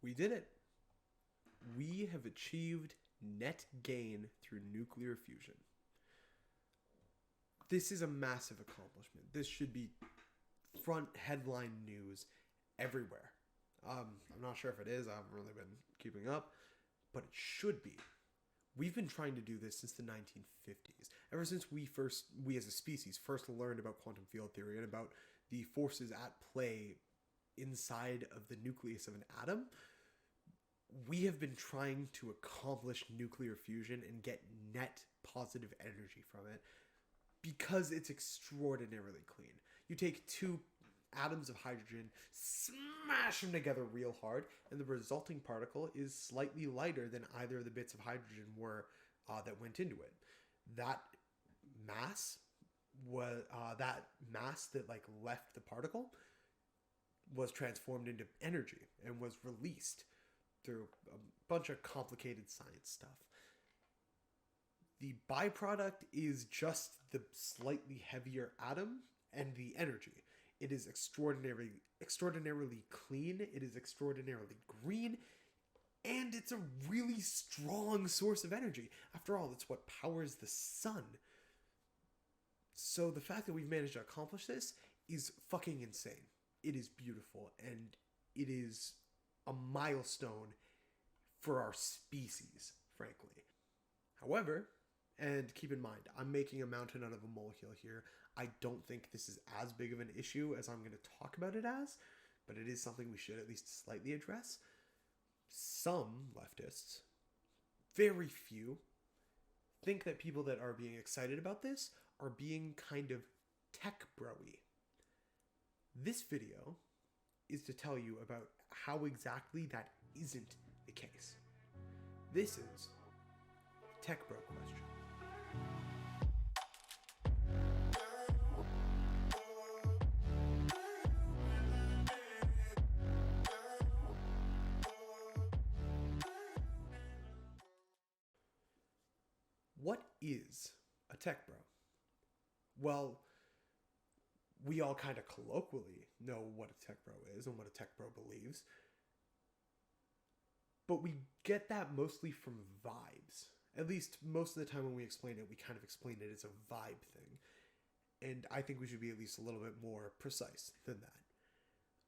We did it. We have achieved net gain through nuclear fusion. This is a massive accomplishment. This should be front headline news everywhere. I'm not sure if it is. I haven't really been keeping up, but it should be. We've been trying to do this since the 1950s. Ever since we as a species, first learned about quantum field theory and about the forces at play inside of the nucleus of an atom, we have been trying to accomplish nuclear fusion and get net positive energy from it because it's extraordinarily clean. You take two atoms of hydrogen, smash them together real hard, and the resulting particle is slightly lighter than either of the bits of hydrogen were that went into it. That mass that like left the particle was transformed into energy and was released through a bunch of complicated science stuff. The byproduct is just the slightly heavier atom and the energy. It is extraordinarily clean. It is extraordinarily green. And it's a really strong source of energy. After all, it's what powers the sun. So the fact that we've managed to accomplish this is fucking insane. It is beautiful. And it is a milestone for our species, frankly. However, and keep in mind, I'm making a mountain out of a molehill here. I don't think this is as big of an issue as I'm going to talk about it as, but it is something we should at least slightly address. Some leftists, very few, think that people that are being excited about this are being kind of tech bro-y. This video is to tell you about how exactly that isn't the case. This is Tech Bro Question. What is a tech bro? Well, we all kind of colloquially know what a tech bro is and what a tech bro believes. But we get that mostly from vibes. At least most of the time when we explain it, we kind of explain it as a vibe thing. And I think we should be at least a little bit more precise than that.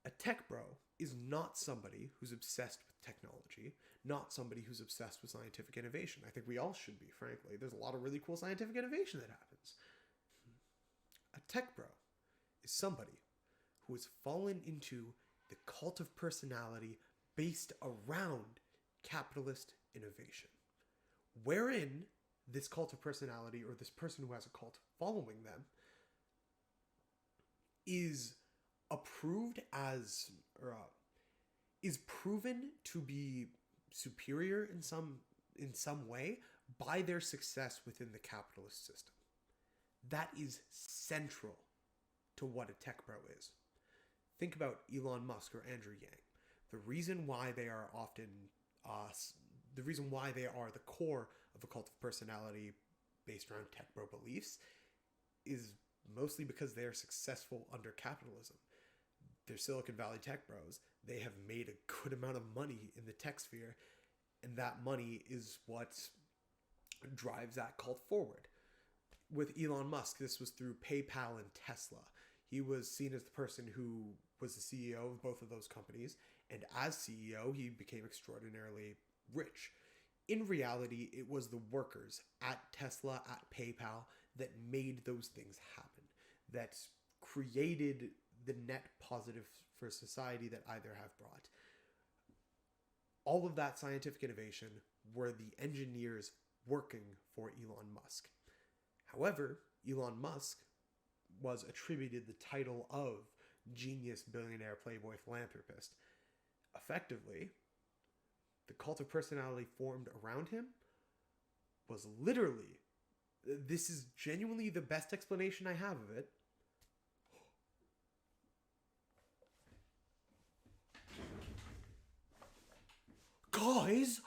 A tech bro is not somebody who's obsessed with technology, not somebody who's obsessed with scientific innovation. I think we all should be, frankly. There's a lot of really cool scientific innovation that happens. A tech bro is somebody who has fallen into the cult of personality based around capitalist innovation, wherein this cult of personality, or this person who has a cult following them, is approved as, is proven to be superior in some way by their success within the capitalist system. That is central to what a tech bro is. Think about Elon Musk or Andrew Yang. The reason why they are the core of a cult of personality based around tech bro beliefs is mostly because they are successful under capitalism. They're Silicon Valley tech bros. They have made a good amount of money in the tech sphere, and that money is what drives that cult forward. With Elon Musk, this was through PayPal and Tesla. He was seen as the person who was the CEO of both of those companies, and as CEO, he became extraordinarily rich. In reality, it was the workers at Tesla, at PayPal, that made those things happen, that created the net positive for society that either have brought. All of that scientific innovation were the engineers working for Elon Musk. However, Elon Musk was attributed the title of genius, billionaire, playboy, philanthropist. Effectively, the cult of personality formed around him was literally, this is genuinely the best explanation I have of it, guys,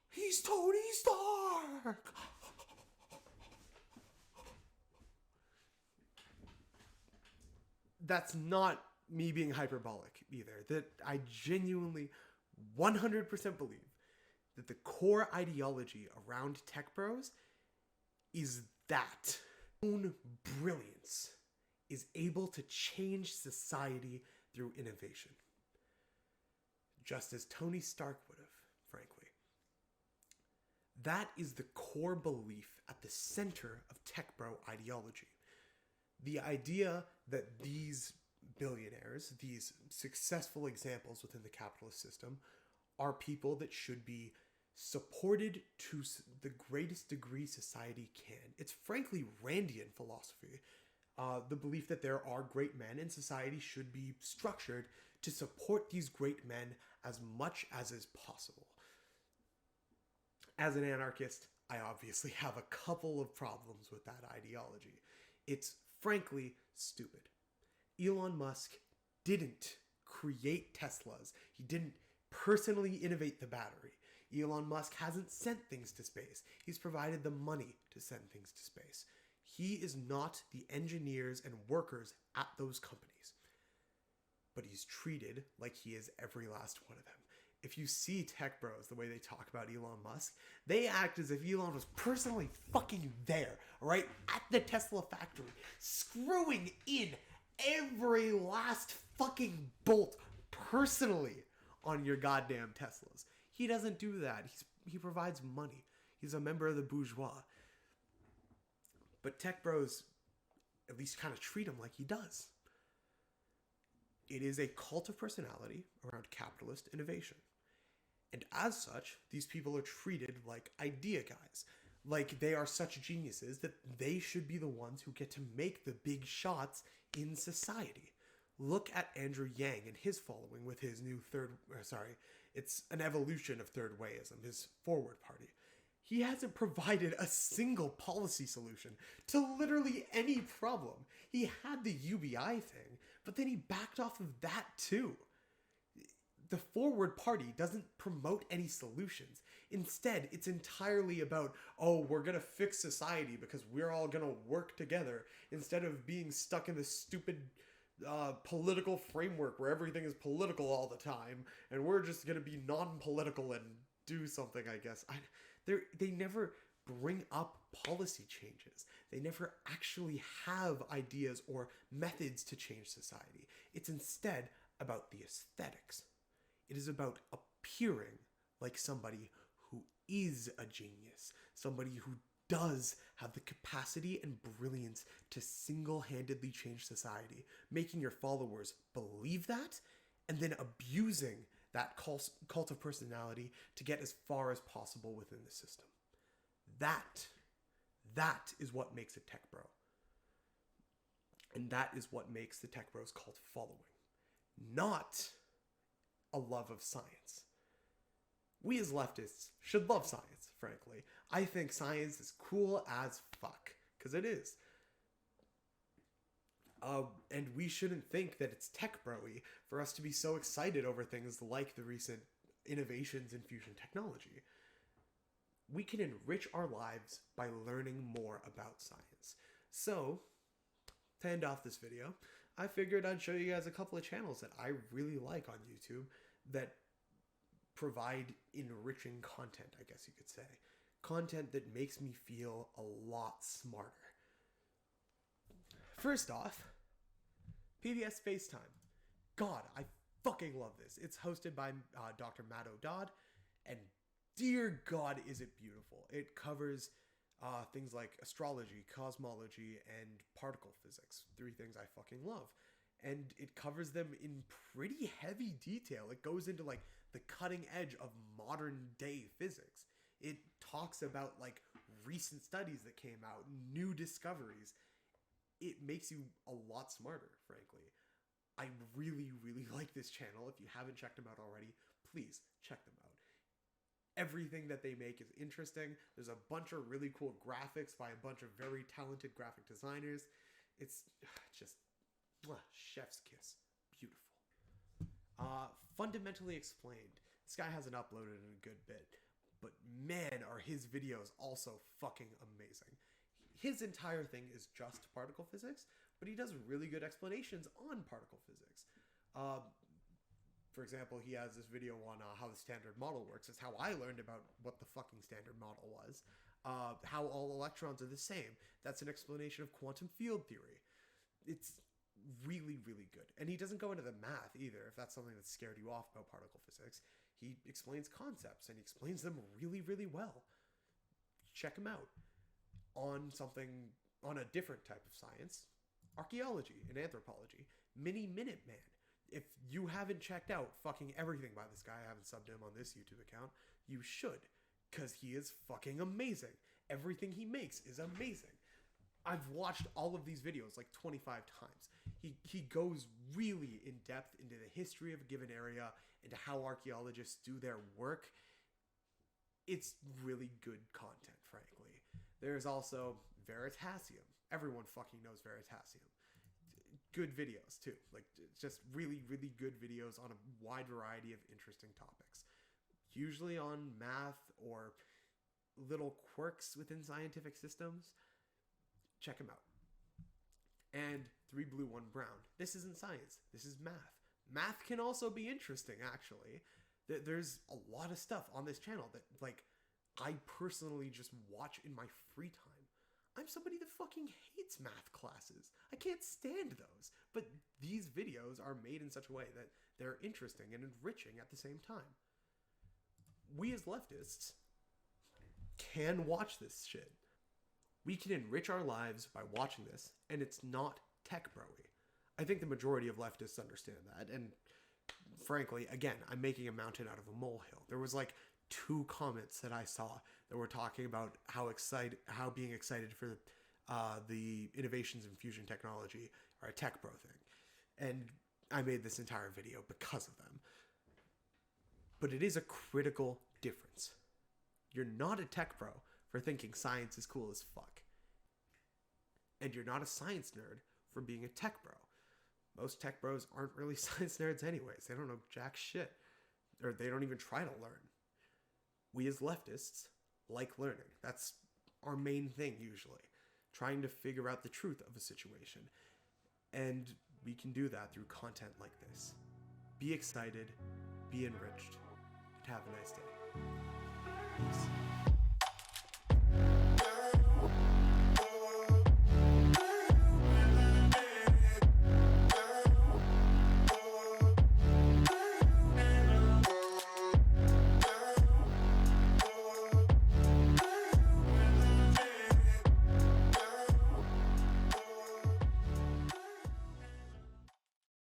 he's Tony Stark! That's not me being hyperbolic either. That I genuinely 100% believe that the core ideology around Tech Bros is that own brilliance is able to change society through innovation. Just as Tony Stark would have, frankly. That is the core belief at the center of Tech Bro ideology. The idea that these billionaires, these successful examples within the capitalist system, are people that should be supported to the greatest degree society can. It's frankly Randian philosophy. The belief that there are great men and society should be structured to support these great men as much as is possible. As an anarchist, I obviously have a couple of problems with that ideology. It's frankly stupid. Elon Musk didn't create Teslas. He didn't personally innovate the battery. Elon Musk hasn't sent things to space. He's provided the money to send things to space. He is not the engineers and workers at those companies. But he's treated like he is every last one of them. If you see Tech Bros, the way they talk about Elon Musk, they act as if Elon was personally fucking there, right? At the Tesla factory, screwing in every last fucking bolt personally on your goddamn Teslas. He doesn't do that. He provides money. He's a member of the bourgeois. But Tech Bros at least kind of treat him like he does. It is a cult of personality around capitalist innovation. And as such, these people are treated like idea guys. Like they are such geniuses that they should be the ones who get to make the big shots in society. Look at Andrew Yang and his following with his new it's an evolution of third wayism, his Forward Party. He hasn't provided a single policy solution to literally any problem. He had the UBI thing, but then he backed off of that too. The Forward Party doesn't promote any solutions. Instead, it's entirely about, oh, we're going to fix society because we're all going to work together instead of being stuck in this stupid political framework where everything is political all the time and we're just going to be non-political and do something, I guess. They never bring up policy changes. They never actually have ideas or methods to change society. It's instead about the aesthetics. It is about appearing like somebody who is a genius, somebody who does have the capacity and brilliance to single-handedly change society, making your followers believe that, and then abusing that cult of personality to get as far as possible within the system. That is what makes a Tech Bro. And that is what makes the Tech Bros cult following. Not a love of science. We as leftists should love science, frankly. I think science is cool as fuck, because it is. And we shouldn't think that it's tech bro-y for us to be so excited over things like the recent innovations in fusion technology. We can enrich our lives by learning more about science. So, to end off this video, I figured I'd show you guys a couple of channels that I really like on YouTube that provide enriching content, I guess you could say. Content that makes me feel a lot smarter. First off, PBS Spacetime. God, I fucking love this. It's hosted by Dr. Matt O'Dodd, and dear God, is it beautiful. It covers things like astrology, cosmology, and particle physics. 3 things I fucking love. And it covers them in pretty heavy detail. It goes into like the cutting edge of modern day physics. It talks about like recent studies that came out, new discoveries. It makes you a lot smarter, frankly. I really, really like this channel. If you haven't checked them out already, please check them out. Everything that they make is interesting. There's a bunch of really cool graphics by a bunch of very talented graphic designers. It's just chef's kiss. Beautiful. Fundamentally Explained. This guy hasn't uploaded in a good bit, but man, are his videos also fucking amazing. His entire thing is just particle physics, but he does really good explanations on particle physics. Uh, for example, he has this video on how the Standard Model works. It's how I learned about what the fucking Standard Model was. How all electrons are the same. That's an explanation of quantum field theory. It's really, really good. And he doesn't go into the math either, if that's something that scared you off about particle physics. He explains concepts, and he explains them really, really well. Check him out. On a different type of science, archaeology and anthropology. Mini Minuteman. If you haven't checked out fucking everything by this guy, I haven't subbed him on this YouTube account, you should. Because he is fucking amazing. Everything he makes is amazing. I've watched all of these videos like 25 times. He goes really in depth into the history of a given area, into how archaeologists do their work. It's really good content, frankly. There's also Veritasium. Everyone fucking knows Veritasium. Good videos, too. Like, just really, really good videos on a wide variety of interesting topics. Usually on math or little quirks within scientific systems. Check them out. And 3 Blue 1 Brown. This isn't science. This is math. Math can also be interesting, actually. There's a lot of stuff on this channel that, like, I personally just watch in my free time. I'm somebody that fucking hates math classes. I can't stand those. But these videos are made in such a way that they're interesting and enriching at the same time. We as leftists can watch this shit. We can enrich our lives by watching this, and it's not tech bro-y. I think the majority of leftists understand that, and frankly, again, I'm making a mountain out of a molehill. There was like 2 comments that I saw that were talking about how being excited for the innovations in fusion technology are a tech bro thing. And I made this entire video because of them. But it is a critical difference. You're not a tech bro for thinking science is cool as fuck. And you're not a science nerd for being a tech bro. Most tech bros aren't really science nerds anyways. They don't know jack shit. Or they don't even try to learn. We as leftists like learning. That's our main thing usually. Trying to figure out the truth of a situation. And we can do that through content like this. Be excited, be enriched, and have a nice day. Peace.